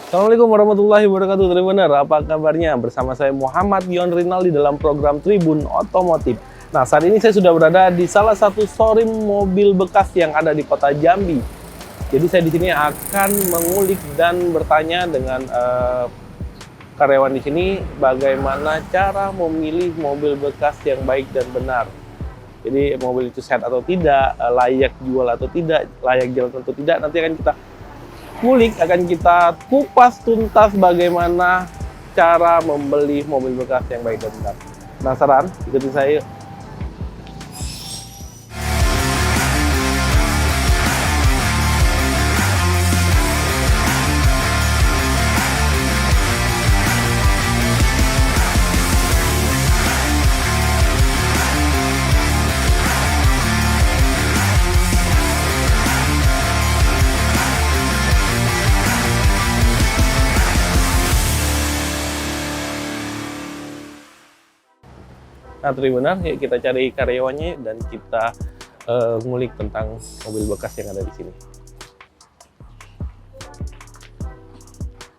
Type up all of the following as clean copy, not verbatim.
Assalamualaikum warahmatullahi wabarakatuh, Tribuner. Apa kabarnya? Bersama saya Muhammad Yon Rinaldi dalam program Tribun Otomotif. Nah, saat ini saya sudah berada di salah satu showroom mobil bekas yang ada di kota Jambi. Jadi saya di sini akan mengulik dan bertanya dengan karyawan di sini bagaimana cara memilih mobil bekas yang baik dan benar. Jadi mobil itu sehat atau tidak, layak jual atau tidak, layak jalan atau tidak, nanti akan kita kulik, akan kita kupas tuntas bagaimana cara membeli mobil bekas yang baik dan benar. Penasaran? Ikuti saya yuk. Nah, Tribuner, yuk kita cari karyawannya dan kita ngulik tentang mobil bekas yang ada di sini.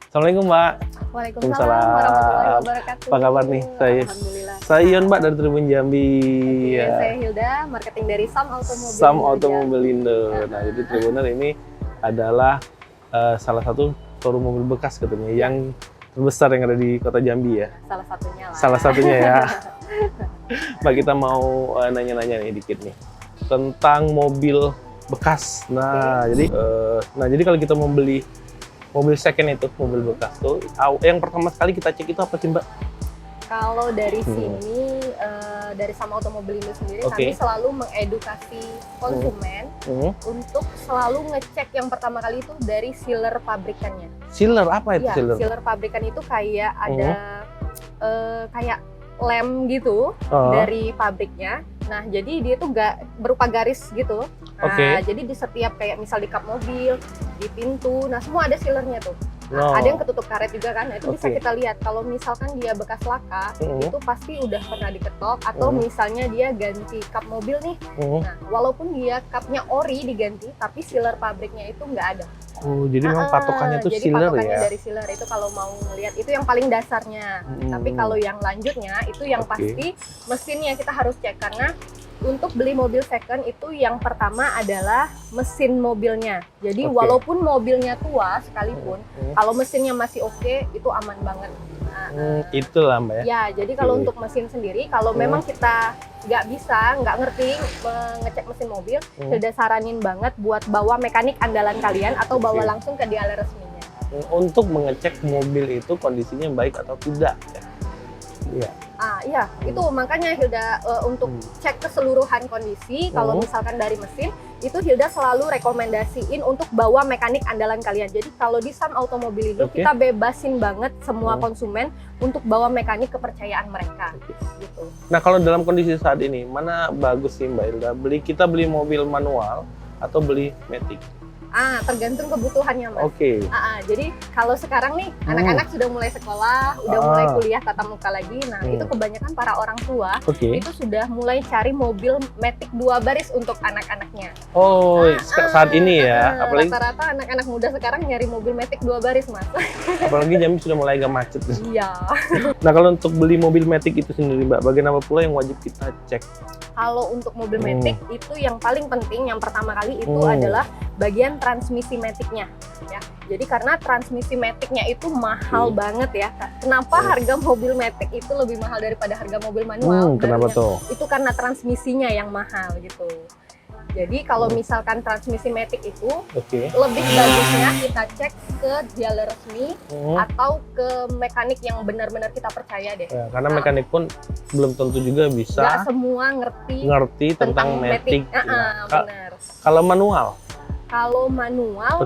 Assalamualaikum, Mbak. Waalaikumsalam warahmatullahi wabarakatuh. Apa kabar nih? Saya Yon, Mbak, dari Tribun Jambi. Ya. Saya Hilda, marketing dari Sam Automobil. Sam Automobelindo. Nah, jadi Tribuner ini adalah salah satu showroom mobil bekas katanya yang terbesar yang ada di kota Jambi ya. Salah satunya lah. Salah satunya ya. Mbak, kita mau nanya-nanya nih dikit nih tentang mobil bekas. Nah, jadi kalau kita membeli mobil second itu, mobil bekas tuh, yang pertama sekali kita cek itu apa sih, Mbak? Kalau dari sini, dari Sam Automobilindo sendiri, kami selalu mengedukasi konsumen untuk selalu ngecek yang pertama kali itu dari sealer pabrikannya. Sealer apa itu? Ya, sealer pabrikan itu kayak ada kayak lem gitu dari pabriknya. Nah, jadi dia tuh nggak berupa garis gitu. Nah, jadi di setiap kayak misal di kap mobil, di pintu, nah semua ada sealernya tuh. Nah, ada yang ketutup karet juga kan, nah, itu bisa kita lihat. Kalau misalkan dia bekas laka, itu pasti udah pernah diketok, atau misalnya dia ganti kap mobil nih. Nah, walaupun dia kapnya ori diganti, tapi sealer pabriknya itu nggak ada. Oh, jadi memang patokannya tuh jadi sealer patokannya ya? Dari sealer itu kalau mau ngelihat itu yang paling dasarnya. Tapi kalau yang lanjutnya itu yang pasti mesinnya kita harus cek, karena untuk beli mobil second itu yang pertama adalah mesin mobilnya. Jadi walaupun mobilnya tua sekalipun, kalau mesinnya masih oke, itu aman banget. Itulah, Mbak ya. Ya, jadi kalau untuk mesin sendiri, kalau memang kita nggak ngerti mengecek mesin mobil, sudah saranin banget buat bawa mekanik andalan kalian atau bawa langsung ke dealer resminya. Untuk mengecek mobil itu kondisinya baik atau tidak. Iya. Iya, itu makanya Hilda untuk cek keseluruhan kondisi, kalau misalkan dari mesin, itu Hilda selalu rekomendasiin untuk bawa mekanik andalan kalian. Jadi kalau di Sam Automobilindo kita bebasin banget semua konsumen untuk bawa mekanik kepercayaan mereka. Gitu. Nah, kalau dalam kondisi saat ini, mana bagus sih Mbak Hilda? Kita beli mobil manual atau beli matic? Tergantung kebutuhannya, Mas. Jadi kalau sekarang nih anak-anak sudah mulai sekolah, udah mulai kuliah tatap muka lagi. Nah, itu kebanyakan para orang tua itu sudah mulai cari mobil matic 2 baris untuk anak-anaknya. Saat ini ya, apalagi rata-rata anak-anak muda sekarang nyari mobil matic 2 baris, Mas. Apalagi Jambi sudah mulai agak macet. Iya. Nah, kalau untuk beli mobil matic itu sendiri, Mbak, bagian apa pula yang wajib kita cek? Kalau untuk mobil matic itu yang paling penting, yang pertama kali itu adalah bagian transmisi maticnya ya. Jadi karena transmisi maticnya itu mahal banget ya. Kenapa harga mobil matic itu lebih mahal daripada harga mobil manual? Kenapa tuh? Itu karena transmisinya yang mahal gitu. Jadi kalau misalkan transmisi matic itu lebih bagusnya kita cek ke dealer resmi atau ke mekanik yang benar-benar kita percaya deh. Ya, karena mekanik pun belum tentu juga bisa. Nggak semua ngerti tentang matic. Benar. Kalau manual? Kalau manual,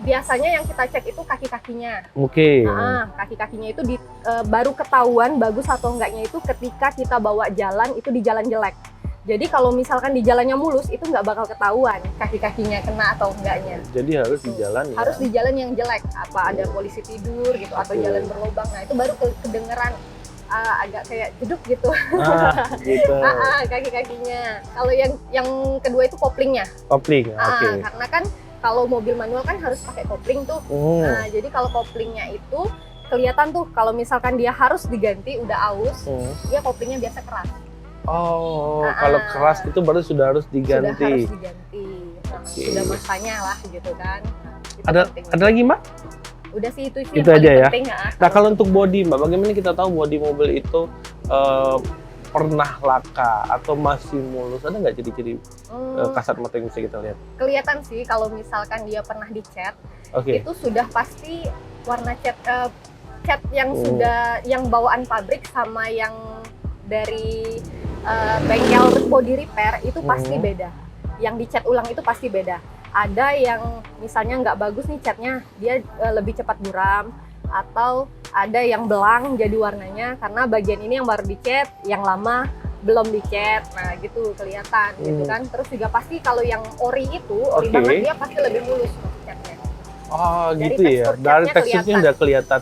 biasanya yang kita cek itu kaki-kakinya. Kaki-kakinya itu baru ketahuan bagus atau enggaknya itu ketika kita bawa jalan itu di jalan jelek. Jadi kalau misalkan di jalannya mulus itu nggak bakal ketahuan kaki-kakinya kena atau enggaknya. Jadi harus di jalan ya? Harus di jalan yang jelek, apa ada polisi tidur gitu atau jalan berlubang. Nah itu baru kedengeran agak kayak jeduk gitu. Kaki-kakinya. Kalau yang kedua itu koplingnya. Kopling, Karena kan kalau mobil manual kan harus pakai kopling tuh. Nah, jadi kalau koplingnya itu kelihatan tuh kalau misalkan dia harus diganti udah aus, dia koplingnya biasa keras. Oh, kalau keras itu baru sudah harus diganti. Sudah harus diganti. Nah, sudah masanya lah gitu kan. Ada lagi Mbak? Udah sih itu yang aja ya. penting, Nah kalau untuk bodi Mbak, bagaimana kita tahu bodi mobil itu pernah laka atau masih mulus? Ada nggak ciri-ciri kasat mata yang bisa kita lihat? Kelihatan sih kalau misalkan dia pernah dicat, itu sudah pasti warna cat yang sudah yang bawaan pabrik sama yang dari bengkel body repair itu pasti beda. Yang dicat ulang itu pasti beda. Ada yang misalnya nggak bagus nih catnya, dia lebih cepat buram, atau ada yang belang jadi warnanya karena bagian ini yang baru dicat, yang lama belum dicat. Nah gitu kelihatan gitu kan. Terus juga pasti kalau yang ori itu, ori banget, dia pasti lebih mulus catnya. Oh gitu ya, dari teksturnya udah kelihatan.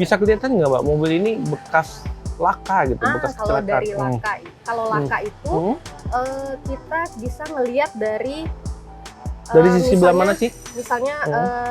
Bisa kelihatan nggak Mbak, mobil ini bekas laka gitu, bekas kalau kecelakaan? dari laka, kalau laka itu kita bisa ngelihat dari sisi sebelah mana sih? Misalnya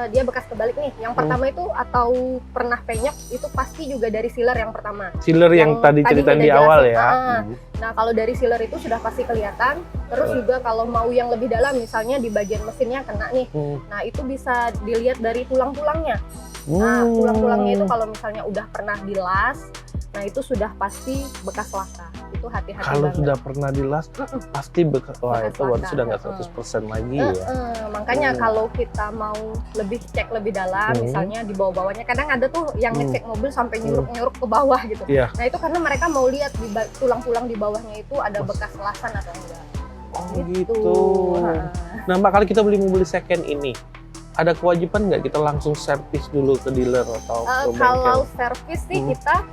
dia bekas kebalik nih, yang pertama itu atau pernah penyok itu pasti juga dari sealer yang pertama. Sealer yang tadi ceritain di awal ya. Nah kalau dari sealer itu sudah pasti kelihatan. Terus juga kalau mau yang lebih dalam, misalnya di bagian mesinnya kena nih, nah itu bisa dilihat dari tulang-tulangnya. Nah tulang-tulangnya itu kalau misalnya udah pernah dilas, nah itu sudah pasti bekas laka. Itu hati-hati kalau banget. Sudah pernah dilas, pasti bekas. Wah itu berarti sudah nggak 100% lagi ya. Makanya kalau kita mau lebih cek lebih dalam, misalnya di bawah-bawahnya, kadang ada tuh yang ngecek mobil sampai nyuruk-nyuruk ke bawah gitu. Nah itu karena mereka mau lihat di tulang-tulang di bawahnya itu ada bekas lasan atau enggak. Oh gitu. Nah Mbak, kalau kita beli mobil second ini, ada kewajiban nggak kita langsung servis dulu ke dealer atau ke bengkel? Kalau servis sih kita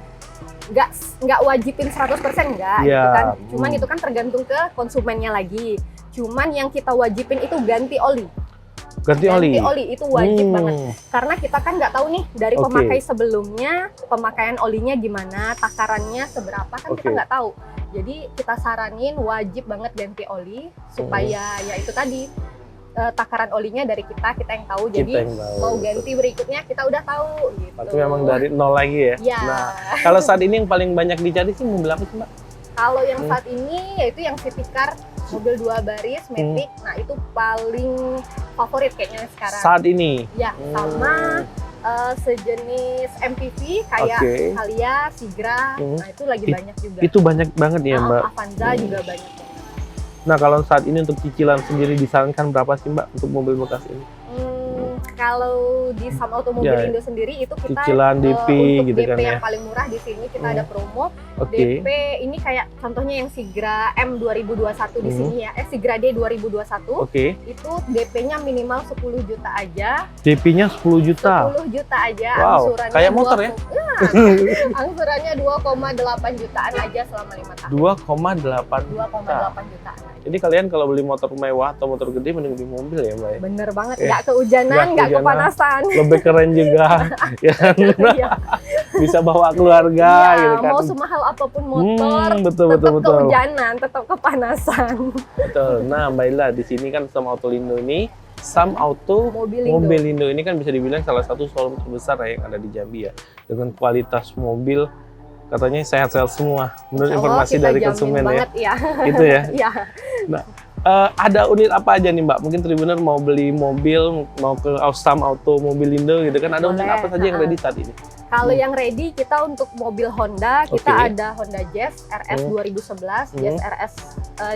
nggak wajibin 100% enggak gitu kan. Cuman itu kan tergantung ke konsumennya lagi. Cuman yang kita wajibin itu ganti oli. Ganti oli itu wajib banget. Karena kita kan nggak tahu nih dari pemakai sebelumnya pemakaian olinya gimana, takarannya seberapa kan kita nggak tahu. Jadi kita saranin wajib banget ganti oli supaya ya itu tadi takaran olinya dari kita yang tahu. Jadi mau ganti berikutnya kita udah tahu gitu. Tapi memang dari nol lagi ya. Nah, kalau saat ini yang paling banyak dicari sih mobil apa sih Mbak? Kalau yang saat ini yaitu yang city car mobil 2 baris Matic. Nah, itu paling favorit kayaknya sekarang. Saat ini. Ya, sama sejenis MPV kayak Halia, Sigra. Nah, itu lagi banyak juga. Itu banyak banget ya, Mbak. Avanza juga banyak banget. Nah, kalau saat ini untuk cicilan sendiri disarankan berapa sih Mbak untuk mobil bekas ini? Kalau di Sam Automobil Indo sendiri itu kita cicilan DP untuk gitu DP kan yang ya. paling murah di sini kita ada promo. DP ini kayak contohnya yang Sigra M 2021 di sini ya. Sigra D 2021. Itu DP-nya minimal 10 juta aja. DP-nya 10 juta. 10 juta aja. Wow, angsurannya kayak motor ya. Angsurannya 2,8 jutaan aja selama 5 tahun. 2,8 jutaan. Jadi kalian kalau beli motor mewah atau motor gede mending beli mobil ya, Mbak? Bener banget, nggak kehujanan, nggak kepanasan. Lebih keren juga, ya. Bisa bawa keluarga, gitu kan. Mau semahal apapun motor, betul. kehujanan, tetap kepanasan. Betul. Nah, Mbak Ila, di sini kan Sam Autolindo ini, Sam Auto Mobilindo ini kan bisa dibilang salah satu showroom terbesar ya yang ada di Jambi ya. Dengan kualitas mobil katanya sehat-sehat semua menurut informasi dari konsumen ya. Gitu ya. Nah, ada unit apa aja nih Mbak? Mungkin Tribuner mau beli mobil, mau ke Sam Auto Mobilindo gitu kan, ada unit apa saja yang ready saat ini? Kalau yang ready kita untuk mobil Honda, kita ada Honda Jazz RS 2011,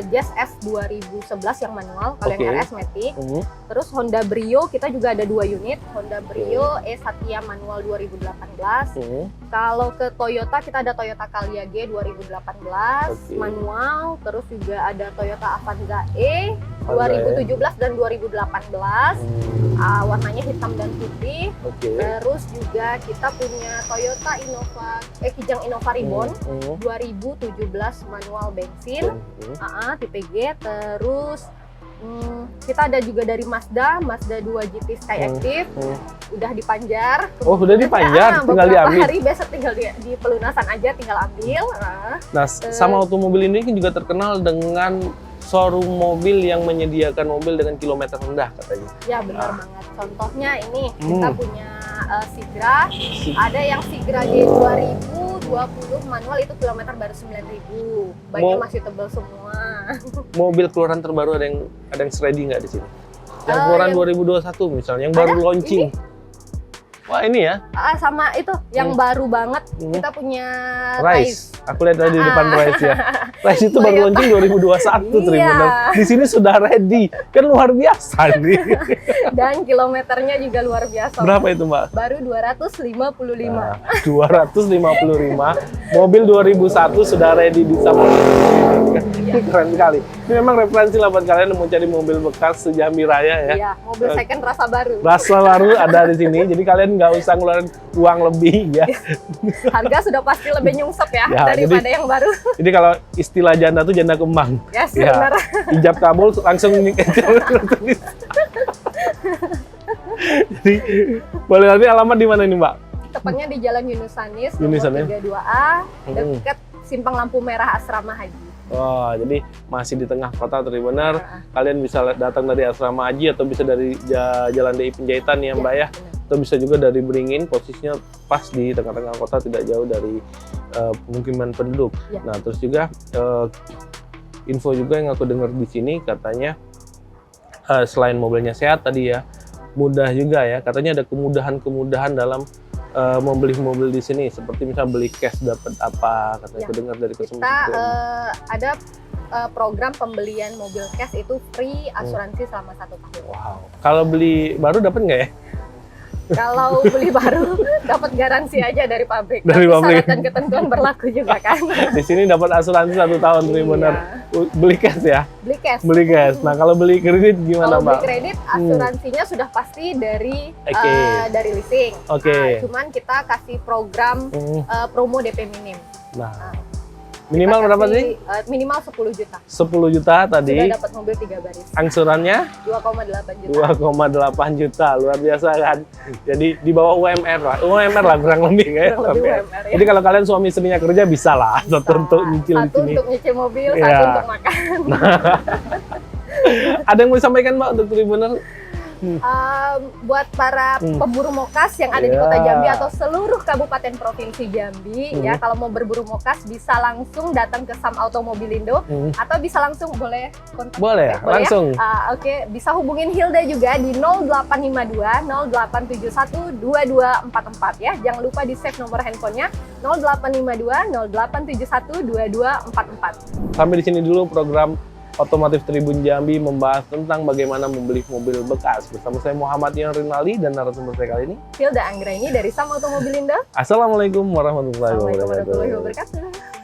Jazz S 2011 yang manual, kalau yang RS Matic. Terus Honda Brio kita juga ada 2 unit, Honda Brio E Satya manual 2018. Kalau ke Toyota kita ada Toyota Calya G 2018 manual, terus juga ada Toyota Avanza E 2017 dan 2018. Warnanya hitam dan putih. Terus juga kita punya Toyota Innova, Kijang Innova Reborn 2017 manual bensin, tipe G. Terus kita ada juga dari Mazda 2 GT Sky Active, udah dipanjar. Oh, udah dipanjar, tinggal diambil. Hari besok tinggal di pelunasan aja, tinggal ambil. Nah, sama Automobil ini kan juga terkenal dengan showroom mobil yang menyediakan mobil dengan kilometer rendah katanya. Ya benar banget. Contohnya ini kita punya Sigra, ada yang Sigra G2020 manual itu kilometer baru 9.000. Bannya masih tebal semua. Mobil keluaran terbaru ada yang ready nggak di sini? Yang keluaran 2021 misalnya, yang baru launching. Ini? Wah ini ya? Sama itu, yang baru banget kita punya Rise. Aku lihat tadi di depan Rise ya. Rise itu baru launching 2021 Tribunal. Di sini sudah ready, kan luar biasa nih. Dan kilometernya juga luar biasa. Berapa itu Mbak? Baru 255. Nah, 255. Mobil 2001 sudah ready di Samosir. Keren sekali. Ini memang referensi lah buat kalian yang mau cari mobil bekas Jambi Raya ya. Iya, mobil second rasa baru. Rasa baru ada di sini. Jadi kalian nggak usah ngeluarin uang lebih ya. Harga sudah pasti lebih nyungsep ya daripada yang baru. Jadi kalau istilah janda tuh janda kembang. Yes, ya. benar. Ijab kabul langsung Jadi boleh nanti alamat di mana nih Mbak? Tepatnya di Jalan Yunusanis, nomor 32A, dekat Simpang Lampu Merah Asrama Haji. Oh, jadi masih di tengah kota Tribunner. Kalian bisa datang dari Asrama Haji atau bisa dari Jalan DI Penjahitan ya Mbak ya. Atau bisa juga dari Beringin, posisinya pas di tengah-tengah kota, tidak jauh dari pemukiman penduduk. Nah, terus juga info juga yang aku dengar di sini katanya selain mobilnya sehat tadi ya, mudah juga ya. Katanya ada kemudahan-kemudahan dalam membeli mobil di sini, seperti misalnya beli cash dapat apa, katanya aku dengar dari kita ada program pembelian mobil cash itu free asuransi selama 1 tahun. Wow. Kalau beli baru dapat nggak ya? Kalau beli baru dapat garansi aja dari pabrik. Dari pabrik. Syarat dan ketentuan berlaku juga kan. Di sini dapat asuransi 1 tahun Tribunner. Beli cash ya? Beli cash. Beli cash. Nah kalau beli kredit gimana Mbak? Kalau beli kredit asuransinya sudah pasti dari leasing. Cuman kita kasih program promo DP minim. Nah. Minimal berapa sih? Minimal 10 juta. 10 juta tadi. Sudah dapat mobil 3 baris. Angsurannya? 2,8 juta. 2,8 juta, luar biasa kan? Jadi di bawah UMR lah. UMR lah kurang lebih kayak. UMR, ya. Jadi kalau kalian suami istrinya kerja bisa lah. Satu untuk nyicil di sini. Satu untuk nyicil mobil, satu untuk makan. Ada yang mau disampaikan Mbak untuk Tribunner? Buat para pemburu mokas yang ada di Kota Jambi atau seluruh kabupaten provinsi Jambi ya, kalau mau berburu mokas bisa langsung datang ke Sam Automobilindo atau bisa langsung boleh kontak. Boleh ya, langsung. Oke, bisa hubungin Hilda juga di 0852 0871 2244 ya. Jangan lupa di save nomor handphonenya 0852 0871 2244. Sampai di sini dulu program Otomotif Tribun Jambi membahas tentang bagaimana membeli mobil bekas. Bersama saya Muhammad Yon Rinaldi dan narasumber saya kali ini Hilda Anggraini dari Sam Automobilindo. Assalamualaikum warahmatullahi wabarakatuh.